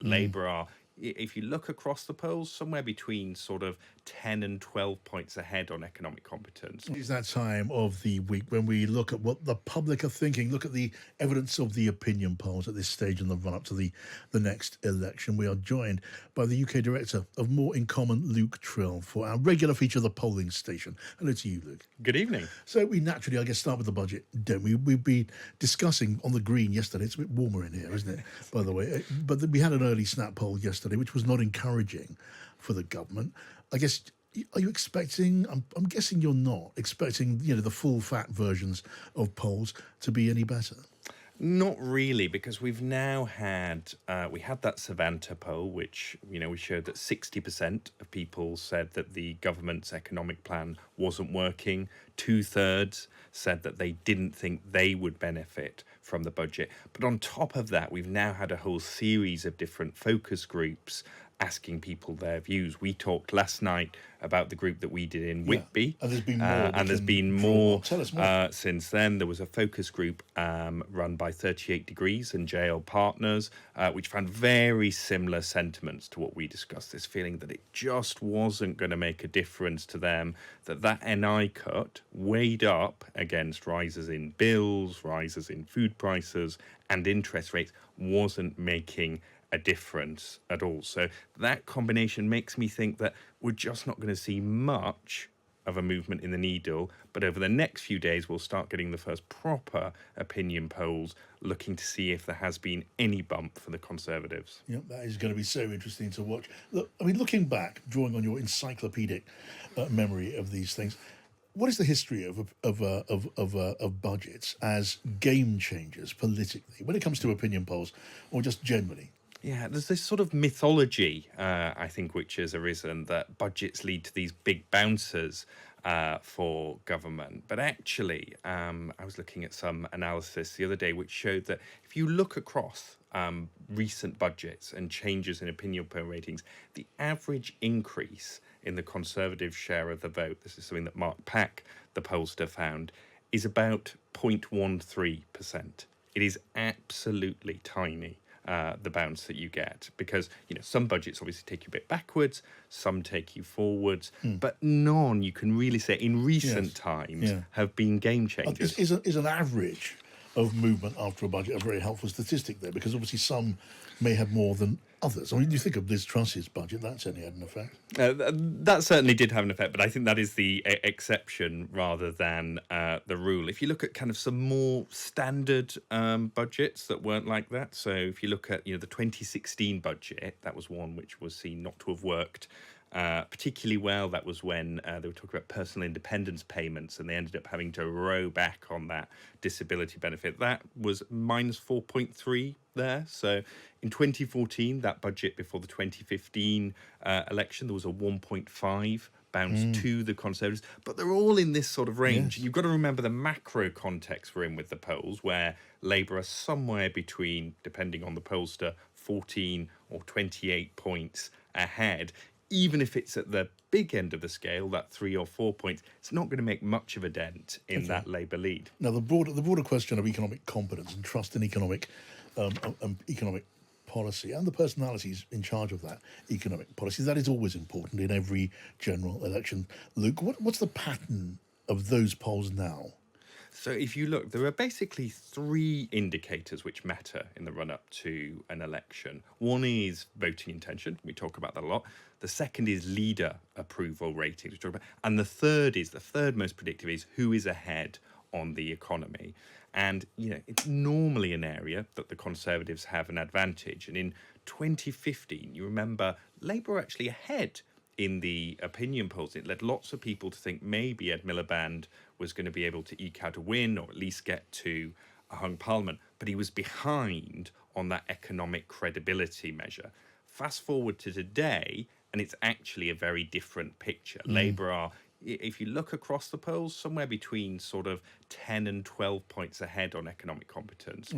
Labour are, if you look across the polls, somewhere between sort of 10 and 12 points ahead on economic competence. It's that time of the week when we look at what the public are thinking, look at the evidence of the opinion polls at this stage in the run-up to the next election. We are joined by the UK Director of More in Common, Luke Tryl, for our regular feature, The Polling Station. Hello to you, Luke. Good evening. So we naturally, I guess, start with the budget, don't we? We've been discussing on the green yesterday. It's a bit warmer in here, isn't it, by the way? But we had an early snap poll yesterday, which was not encouraging for the government. I guess, are you expecting, I'm guessing you're not expecting, the full fat versions of polls to be any better? Not really, because we've now had, we had that Savanta poll, which, we showed that 60% of people said that the government's economic plan wasn't working. 2/3 said that they didn't think they would benefit from the budget. But on top of that, we've now had a whole series of different focus groups asking people their views. We talked last night about the group that we did in Whitby. And there's been more. And there's been more, Tell us more. since then. There was a focus group run by 38 Degrees and JL Partners, which found very similar sentiments to what we discussed, this feeling that it just wasn't going to make a difference to them, that NI cut weighed up against rises in bills, rises in food prices and interest rates, wasn't making a difference at all. So that combination makes me think that we're just not going to see much of a movement in the needle, but over the next few days we'll start getting the first proper opinion polls looking to see if there has been any bump for the Conservatives. Yeah, that is going to be so interesting to watch. Look, I mean, looking back, drawing on your encyclopedic memory of these things, what is the history of budgets as game changers politically when it comes to opinion polls, or just generally? Yeah, there's this sort of mythology, I think, which has arisen that budgets lead to these big bounces for government. But actually, I was looking at some analysis the other day which showed that if you look across recent budgets and changes in opinion poll ratings, the average increase in the Conservative share of the vote, this is something that Mark Pack, the pollster, found, is about 0.13%. It is absolutely tiny. The bounce that you get, because some budgets obviously take you a bit backwards, some take you forwards, but none you can really say in recent times have been game changers. Is an average of movement after a budget a very helpful statistic there? Because obviously some may have more than others. I mean, you think of Liz Truss's budget, that certainly had an effect. That certainly did have an effect, but I think that is the exception rather than the rule. If you look at kind of some more standard budgets that weren't like that, so if you look at the 2016 budget, that was one which was seen not to have worked particularly well. That was when they were talking about personal independence payments, and they ended up having to row back on that disability benefit. That was minus 4.3 there. So in 2014, that budget before the 2015 election, there was a 1.5 bounce to the Conservatives, but they're all in this sort of range. Yes. You've got to remember the macro context we're in with the polls, where Labour are somewhere between, depending on the pollster, 14 or 28 points ahead. Even if it's at the big end of the scale, that 3 or 4 points, it's not going to make much of a dent in that Labour lead. Now, the broader question of economic competence and trust in economic policy and the personalities in charge of that economic policy, that is always important in every general election. Luke, what's the pattern of those polls now? So if you look, there are basically three indicators which matter in the run-up to an election. One is voting intention. We talk about that a lot. The second is leader approval ratings, we talk about. And the third most predictive is who is ahead on the economy. And, it's normally an area that the Conservatives have an advantage. And in 2015, you remember, Labour were actually ahead in the opinion polls. It led lots of people to think maybe Ed Miliband was going to be able to eke out a win or at least get to a hung parliament. But he was behind on that economic credibility measure. Fast forward to today, and it's actually a very different picture. Labour are, if you look across the polls, somewhere between sort of 10 and 12 points ahead on economic competence.